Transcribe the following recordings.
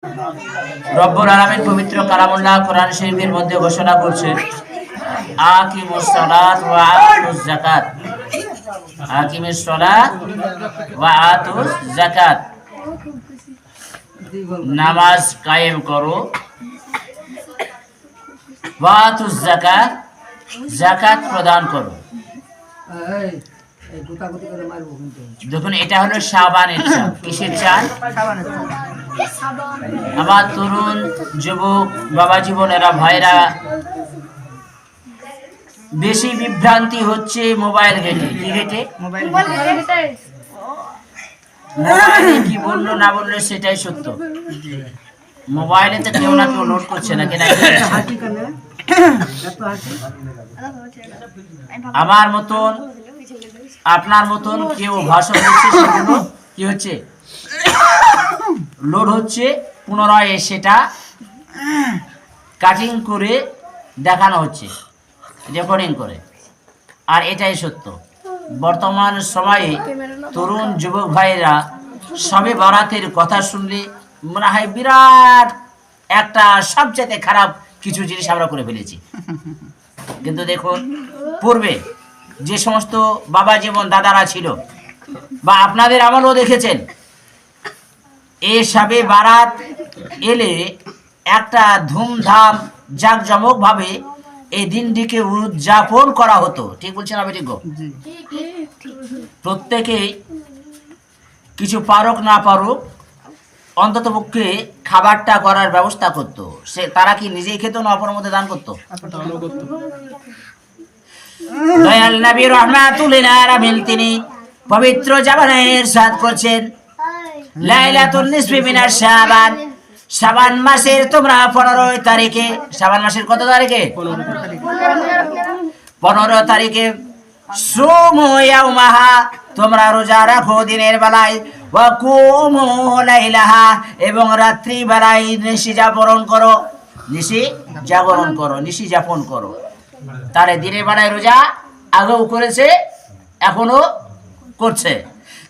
রব্বুল আলামিন পবিত্র কালামুল্লাহ কোরআন শরীফের মধ্যে ঘোষণা করছেন, আকিমুস সালাত ওয়া আতুজ যাকাত। আকিমিস সালাত ওয়া আতুজ যাকাত, নামাজ কায়েম করো, ওয়া আতুজ যাকাত, যাকাত প্রদান করো। দেখুন, এটা হলো শাবানের চাঁদ। কিসের চাঁদ? আমার তরুণ যুবক বাবা জীবনেরা ভাইরা, বেশি বিভ্রান্তি হচ্ছে মোবাইল ঘেটে। কি ঘেটে? মোবাইলে কি বললো না বললো সেটাই সত্য। মোবাইলে তো কেউ না কেউ লোড করছে না কেনা। আমার মতন আপনার মতন কেউ ভাষণ দিচ্ছে, সেগুলো কি হচ্ছে? লোড হচ্ছে, পুনরায় সেটা কাটিং করে দেখানো হচ্ছে, রেকর্ডিং করে। আর এটাই সত্য। বর্তমান সময়ে তরুণ যুবক ভাইরা সবে বরাতের কথা শুনলে মনে হয় বিরাট একটা সবচেয়ে খারাপ কিছু জিনিস আমরা করে ফেলেছি। কিন্তু দেখুন, পূর্বে যে সমস্ত বাবা জীবন দাদারা ছিল, বা আপনাদের আমলও দেখেছেন, এ সবে বারাত এলে একটা ধুমধাম জাঁকজমক ভাবে এই দিনটিকে উদযাপন করা হতো। ঠিক বলছেন আমি? ঠিক। প্রত্যেকেই কিছু পারুক না পারুক অন্তত পক্ষে খাবারটা করার ব্যবস্থা করতো। সে তারা কি নিজেই খেত না অপরের মধ্যে দান করতো? দয়াল নবী রাহমাতুল লিল আলামিন তিনি পবিত্র জবানে ইরশাদ করছেন, লাইলাতুন নিসফি মিনাশ শাবান, শাবান মাসের তোমরা 15 তারিখে, শাবান মাসের কত তারিখে? 15 তারিখে সুমু ইয়াউমাহা, তোমরা রোজা রাখো দিনের বেলায়, ওয়া কুমু লাইলাহা, এবং রাত্রি বেলায় নিশি জাগরণ করো, নিশি জাগরণ করো, নিশি যাপন করো। তারে দিনের বেলায় রোজা আগেও করেছে, এখনো করছে।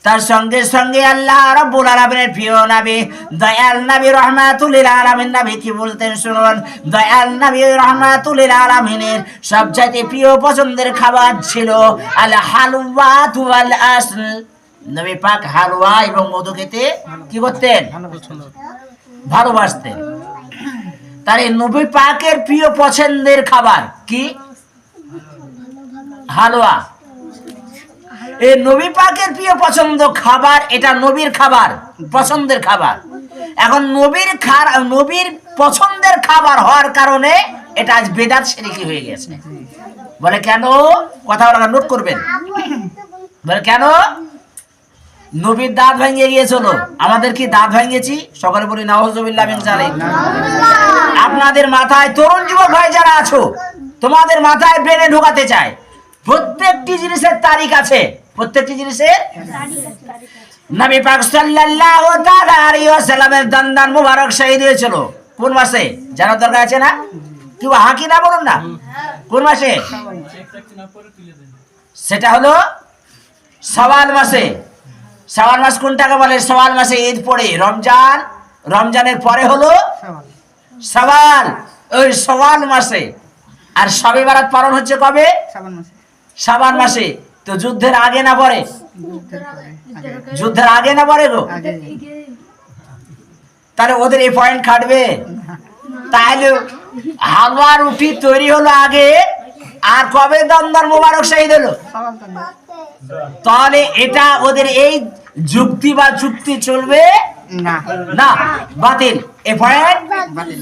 তার সঙ্গে সঙ্গে আল্লাহ রাব্বুল আলামিনের প্রিয় নবী দয়াল নবী রাহমাতুল লিল আলামিন নবী কি বলতেন শুনুন। দয়াল নবী রাহমাতুল লিল আলামিনের সবচেয়ে প্রিয় পছন্দের খাবার ছিল আল হালওয়া ওয়াল আসল। নবী পাক হালুয়া এবং মধু খেতে কি করতেন? ভালোবাসতেন। তার এই নবী পাকের প্রিয় পছন্দের খাবার কি? হালুয়া। এই নবী পাকের প্রিয় পছন্দ খাবার, এটা নবীর খাবার, পছন্দের খাবার। এখন নবীর পছন্দের খাবার হওয়ার কারণে এটা আজ বেদাত শিরকি হয়ে গেছে। বলে কেন? কথা নোট করবেন। বলে কেন? নবীর দাঁত ভেঙে গিয়েছিল, আমাদের কি দাঁত ভেঙেছি? সকলে বলি নাউযুবিল্লাহ মিন যালিক। আপনাদের মাথায় তরুণ যুবক ভাই যারা আছো, তোমাদের মাথায় ব্রেনে ঢোকাতে চায়, প্রত্যেকটি জিনিসের তারিখ আছে। প্রত্যেকটি জিনিসের নবী পাক সাল্লাল্লাহু তাআলা আলাইহি ওয়াসাল্লামের দান মুবারক শহীদ হয়েছিল কোন মাসে? জানার দরকার আছে না? কি হাকি না বলুন না, কোন মাসে? সেটা হলো শাওয়াল মাসে। শাওয়াল মাস কোনটাকে বলে? শাওয়াল মাসে ঈদ পড়ে, রমজান, রমজানের পরে হলো শাওয়াল, ওই শাওয়াল মাসে। আর শবে বারাত পালন হচ্ছে কবে? শাবান মাসে। তো যুদ্ধের আগে না পরে? যুদ্ধের আগে না পরে গো? তাহলে ওদের এই পয়েন্ট খাটবে? তাহলে হালুয়া রুটি তৈরি হলো আগে, আর কবে দমদার মোবারক শহীদ হলো? তাহলে এটা ওদের এই যুক্তি বা যুক্তি চলবে না, বাতিল। এই পয়েন্ট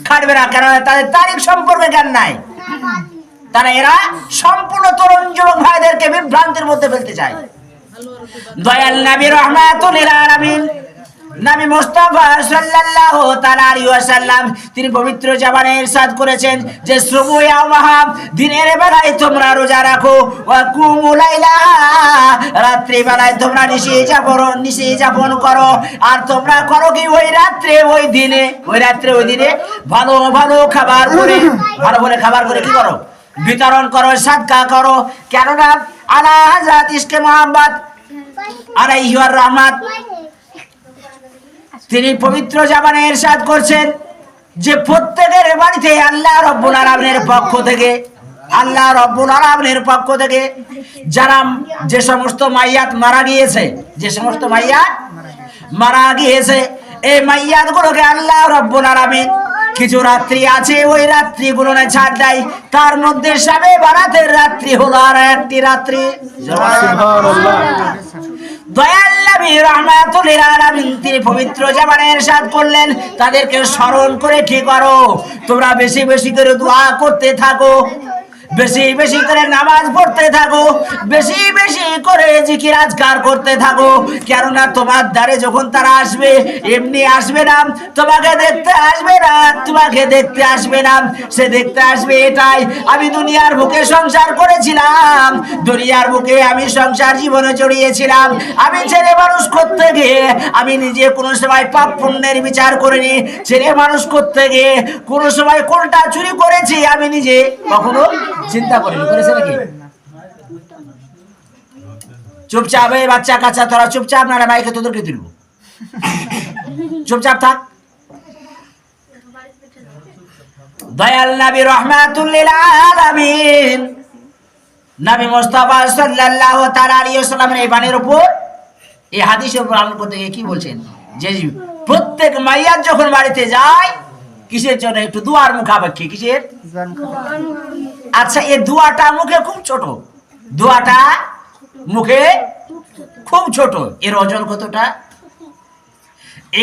খাটবে না, কারণ তাদের তারিখ সম্পর্কে জ্ঞান নাই। তারা এরা সম্পূর্ণ তরুণ যুবক ভাইদেরকে বিভ্রান্তির মধ্যে ফেলতে চায়। দয়াল নবী রাহমাতুল লিল আলামিন নবী মুস্তাফা সাল্লাল্লাহু তাআলা আলাইহি ওয়াসাল্লাম তিনি পবিত্র জবানে ইরশাদ করেছেন যে সুবু ইয়াউমাহা, দিনের বেলায় তোমরা রোজা রাখো, ওয়া কুমু লাইলাহা, রাত্রি বেলায় তোমরা নিশি যাপন করো। আর তোমরা করো কি? ওই রাত্রে ওই দিনে ভালো ভালো খাবার করে, ভালো ভালো খাবার করে কি করো? বিতরণ করো, সাদকা করো। কেননা আলা হযরত ইশকে মুহাম্মদ আলাইহি ওয়ার রাহমাত তিনি পবিত্র জাবানে ইরশাদ করছেন যে প্রত্যেকের বাড়িতে আল্লাহ রাব্বুল আলামিনের পক্ষ থেকে যারা যে সমস্ত মাইয়াত মারা গিয়েছে এই মাইয়াত গুলোকে আল্লাহ রাব্বুল আলামিন কিছু রাত্রি আছে ওই রাত্রিগুলো না ছাড় দেয়, তার মধ্যে শবে বারাতের রাত্রি হলো আর একটি রাত্রি। দয়াল নবী রাহমাতুল লিল আলামিন তিনি পবিত্র জাবানে ইরশাদ করলেন তাদেরকে স্মরণ করে কি করো, তোমরা বেশি বেশি করে দোয়া করতে থাকো, বেশি বেশি করে নামাজ পড়তে থাকো, বেশি বেশি করে জিকির আজকার করতে থাকো। কেননা তোমার দ্বারে যখন তারা আসবে এমনি আসবে না, তোমাকে দেখতে আসবে না, সে দেখতে আসবে এটাই আমি দুনিয়ার বুকে সংসার করেছিলাম, দুনিয়ার বুকে আমি সংসার জীবনে জড়িয়েছিলাম, আমি ছেলে মানুষ করতে গিয়ে আমি নিজে কোনো সময় পাপ পুণ্যের বিচার করিনি, ছেলে মানুষ করতে গিয়ে কোনো সময় কোনটা চুরি করেছি আমি নিজে কখনো চিন্তা করেনি। করেছে নাকি? চুপচাপ এই বাচ্চা কাচ্চা তোরা চুপচাপ, না মাইকে তোদেরকে তুলব, চুপচাপ থাক। দয়াল নবী রাহমাতুল লিল আলামিন নবী মুস্তাফা সাল্লাল্লাহু তাআলা আলাইহি ওয়াসাল্লামের এই বাণীর উপর এই হাদিসের উপর আমল করতে গিয়ে কি বলছেন যে প্রত্যেক মাইয়াত যখন বাড়িতে যায় কিসের জন্য? একটু দুয়ার মুখাপেক্ষী। কিসের? আচ্ছা, এই দোয়াটা মুখে খুব ছোট, দোয়াটা মুখে খুব ছোট, এর ওজন কতটা?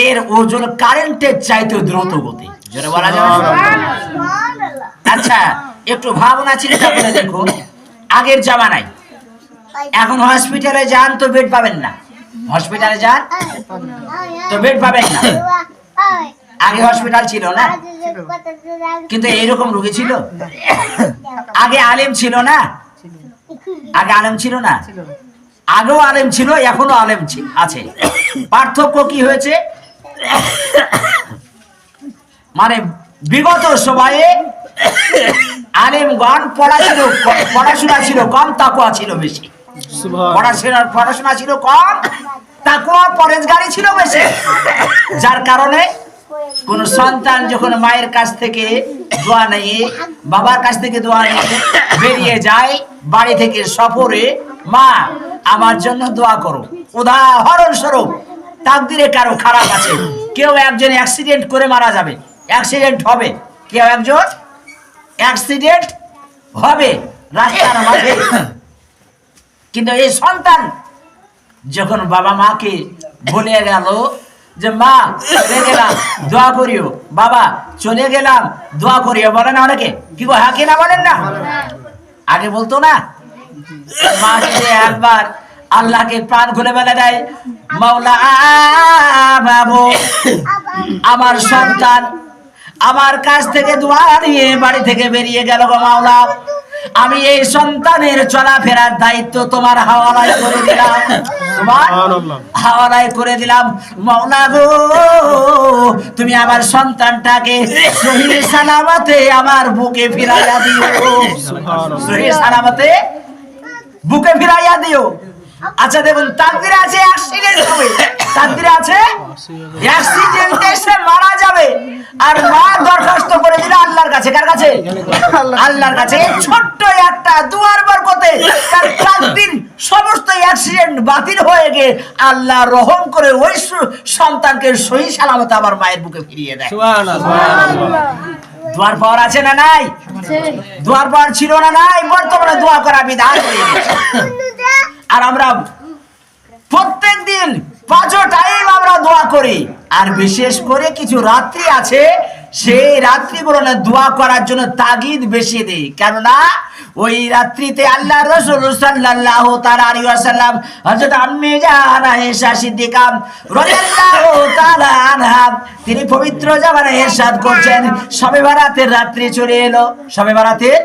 এর ওজন কারেন্টের চাইতে দ্রুত গতি, জোরে বলা যাবে। আচ্ছা, একটু ভাবনা চিন্তা করে দেখো, আগের জামানায় এখন হসপিটালে যান তো বেড পাবেন না, হসপিটালে যান তো বেড পাবেন না। আগে হসপিটাল ছিল না, কিন্তু এইরকম রোগী ছিল? আগে আলেম ছিল না? আগে আলেম ছিল না? আগেও আলেম ছিল, এখনো আলেম আছে। পার্থক্য কি হয়েছে? মানে বিগত সময়ে আলেমগণ পড়াশোনা ছিল কম, তাকওয়া ছিল বেশি। পড়াশোনা ছিল কম, তাকওয়া পরেজগারি ছিল বেশি, যার কারণে কোন সন্তান যখন মায়ের কাছ থেকে দোয়া নিয়ে, বাবার কাছ থেকে দোয়া নিয়ে বেরিয়ে যায় বাড়ি থেকে সফরে, মা আমার জন্য দোয়া করো। উদাহরণ স্বরূপ তাকদিরে কারো খারাপ আছে, কেউ একজন অ্যাক্সিডেন্ট করে মারা যাবে, অ্যাক্সিডেন্ট হবে, কেউ একজন অ্যাক্সিডেন্ট হবে রাস্তার মাঝে, কিন্তু এই সন্তান যখন বাবা মাকে বলে গেল যে মা চলে গেলাম দোয়া করিও, বাবা চলে গেলাম দোয়া করিও, বলে না অনেকে? কি গো, হ্যাঁ কিনা বলেন না? আগে বলতো না? মা যদি একবার আল্লাহকে প্রাণ খুলে বলে দেয়, মাওলা বাবু আমার সন্তান আমার কাছ থেকে দোয়া নিয়ে বাড়ি থেকে বেরিয়ে গেল, গো মাওলা আমি এই সন্তানের চলাফেরার দায়িত্ব তোমার হাওয়ালায় করে দিলাম, তোমার হাওয়ালায় করে দিলাম। মাওলা গো তুমি আমার সন্তানটাকে সহি সালামতে আমার বুকে ফিরাইয়া দিও, সহি সালামতে বুকে ফিরাইয়া দিও। আচ্ছা দেখুন, তাকদিরে আছে অ্যাক্সিডেন্ট হবে, তাকদিরে আছে অ্যাক্সিডেন্টে সে মারা যাবে, আর মা দরখাস্ত করে দিল আল্লাহর কাছে। কার কাছে? আল্লাহর কাছে। ছোট্ট একটা দুয়ার বরকতে তার তাকদির সমস্ত অ্যাক্সিডেন্ট বাতিল হয়ে গিয়ে আল্লাহ রহম করে ওই সন্তানকে সহি সালামতে আবার মায়ের বুকে ফিরিয়ে দেয়। দোয়ার পাওয়ার আছে না নাই? দোয়ার পাওয়ার ছিল না নাই? বর্তমানে দোয়া করা বিধান হয়ে গেছে। আর আমরা প্রত্যেক দিন 5 টাইম আমরা দোয়া করি, আর বিশেষ করে কিছু রাত্রি আছে সেই রাত্রিগুলো না দোয়া করার জন্য তাগিদ বেশি দেই, কেননা ওই রাত্রিতে আল্লাহ রাসূল সাল্লাল্লাহু তাআলা আলাইহি ওয়াসাল্লাম হযরত আম্মে জান আয়েশা সিদ্দিকা রাদিয়াল্লাহু তাআলা আনহা তিনি পবিত্র জাবানে ইরশাদ করছেন, শবে বারাতের রাত্রি চলে এলো, শবে বারাতের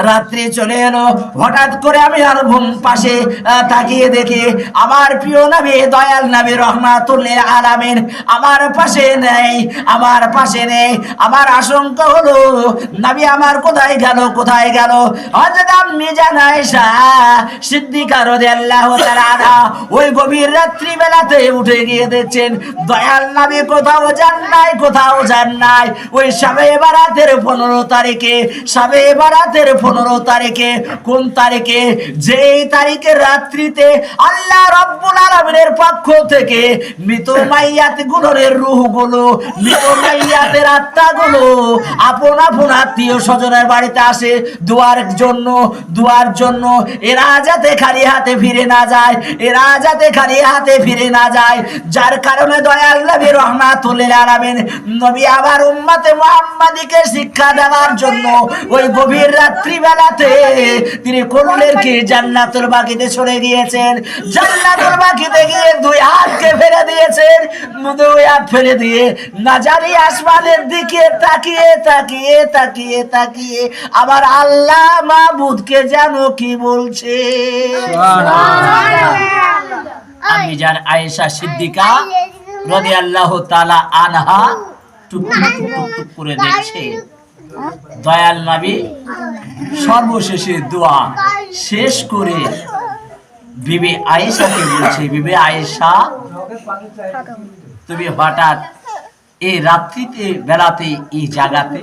রাত্রি চলে এলো, হঠাৎ করে আমি আর ঘুম পাশে তাকিয়ে দেখি আমার প্রিয় নবী দয়াল নবী রহমাতুল্লিল আলামিন আমার পাশে নেই, আমার পাশে নেই। আমার আশঙ্কা হলো নবী আমার কোথায় গেল, কোথায় গেল? হযরত আম্মি জান আয়েশা সিদ্দিকা রাদিয়াল্লাহু তাআলা আনহা ওই গভীর রাত্রি বেলাতে উঠে গিয়ে দেখছেন দয়াল নবী কোথাও যান নাই, কোথাও যান নাই। ওই শবে বারাতের 15 তারিখে, শবে বারাতের 15 তারিখে, কোন তারিখে? যেই তারিখের রাত্রিতে আল্লাহ রাব্বুল আলামিনের পক্ষ থেকে মৃত মাইয়াত গুলোর রূহগুলো, মৃত মাইয়াতের আত্মাগুলো আপন আপন আত্মীয় স্বজনের বাড়িতে আসে দোয়ার জন্য, দোয়ার জন্য। এরা যাতে খালি হাতে ফিরে না যায়, এরা যাতে খালি হাতে ফিরে না যায়। যার কারণে দয়াল নবী রহমাতুল্লিল আলামিন নবী আবার উম্মতে মুহাম্মাদীকে শিক্ষা দেওয়ার জন্য ওই গভীর রাত্রি বেলাতে তিনি করলেন কি? জান্নাতুল বাকিতে চলে গিয়েছেন। জান্নাতুল বাকিতে গিয়ে দুই হাতকে ফেলে দিয়েছেন, দুই হাত ফেলে দিয়ে নাজারি আসমানের দিকে তাকিয়ে তাকিয়ে তাকিয়ে তাকিয়ে আবার আল্লাহ মাবুদকে জানো কি বলছে। আমি জান আয়েশা সিদ্দিকা রাদিয়াল্লাহু তাআলা আনহা টুকটুক টুকটুক করে দেখছে দয়াল নবী সর্বশেষে দোয়া শেষ করে বিবি আয়েশাকে বলছে, বিবি আয়েশা তুমি হঠাৎ এই রাত্রিতে বেলাতে এই জায়গাতে?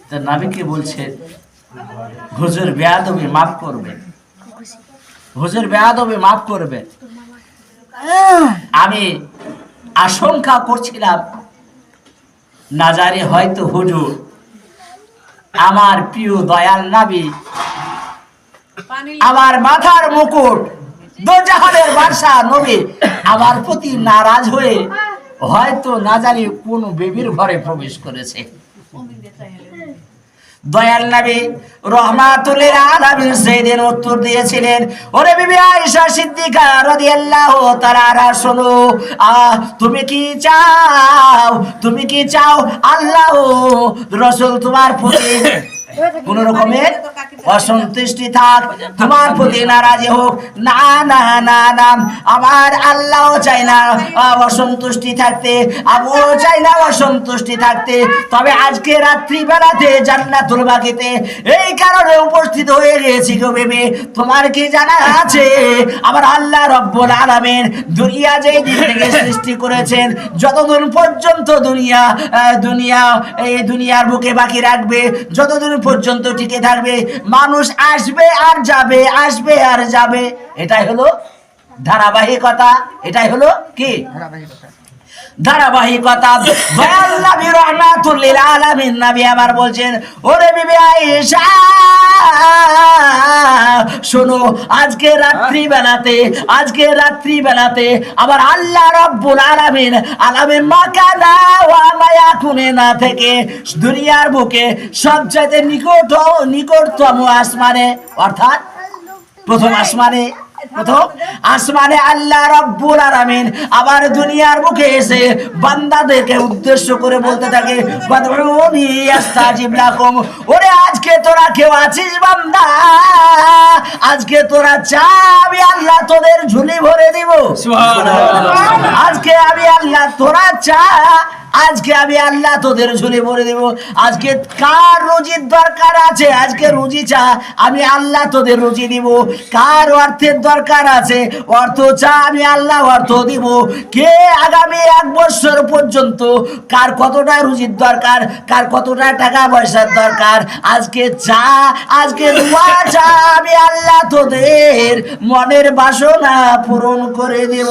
তো নবীকে বলছে হুজুর বেয়াদবি মাফ করবেন, হুজুর বেয়াদবি মাফ করবেন। আমি আশঙ্কা করছিলাম না জানি হয়তো হুজুর আমার প্রিয় দয়াল নবী, আমার মাথার মুকুট, দোজাহানের বাদশা নবী আমার প্রতি নারাজ হয়ে হয়তো না জানি কোন বেবির ঘরে প্রবেশ করেছে। দয়াল নবী রহমাতুল্লিল আলামিন সেদিন উত্তর দিয়েছিলেন, ওরে বিবি আয়েশা সিদ্দিকা রাদিয়াল্লাহু তাআলা আনহা শোনো, তুমি কি চাও, তুমি কি চাও আল্লাহ রাসূল তোমার প্রতি কোন রকমের অসন্তুষ্টি থাক, তোমার প্রতি নারাজি হোক? না না না না, আমার আল্লাহ চাই না অসন্তুষ্টি থাকতে, আমিও চাই না অসন্তুষ্টি থাকতে। তবে আজকে রাত্রি বেলাতে জান্নাতুল বাকিতে এই কারণে উপস্থিত হয়ে গেছি গো বেবি, তোমার কি জানা আছে আমার আল্লাহ রব্বুল আলামিন দুনিয়া যেই দিন থেকে সৃষ্টি করেছেন যতদিন পর্যন্ত দুনিয়া দুনিয়া এই দুনিয়ার বুকে বাকি রাখবে, যতদিন পর্যন্ত টিকে থাকবে মানুষ আসবে আর যাবে, আসবে আর যাবে। এটাই হলো ধারাবাহিকতা, এটাই হলো কি ধারাবাহিকতা। দয়াল নবী রহমাতুল্লিল আলামিন নবী আবার বলছেন, ওরে বিবি আয়েশা শোনো, আজকে রাত্রি বেলাতে, আজকে রাত্রি বেলাতে আমার আল্লাহ রাব্বুল আলামিন আলামিন মাকানা ওয়া মায়াকুনে না থেকে দুনিয়ার বুকে সবচেয়ে নিকটতম আসমানে, অর্থাৎ প্রথম আসমানে, প্রথম আসমানে আল্লাহ রাব্বুল আলামিন আবার দুনিয়ার বুকে এসে বান্দাদেরকে উদ্দেশ্য করে বলতে থাকে, ফাদউনি আস্তাজিব লাকুম। ওরে আজকে তোরা কেউ আছিস বান্দা, আজকে তোরা চা, আমি আল্লাহ তোদের ঝুলি ভরে দিব। সুবহানাল্লাহ। আজকে আমি আল্লাহ, তোরা চা, আজকে আমি আল্লাহ তোদের ঝুলি ভরে দেব। আজকে কার রুজির দরকার আছে, আজকে রুজি চা, আমি আল্লাহ তোদের রুজি দিব। কার অর্থের দরকার আছে, অর্থ চা, আমি আল্লাহ অর্থ দিব। কে আগামী 1 বছর পর্যন্ত কার কতটা রুজির দরকার, কার কতটা টাকা পয়সার দরকার, আজকে চা, আজকে দোয়া চা, আমি আল্লাহ তোদের মনের বাসনা পূরণ করে দেব।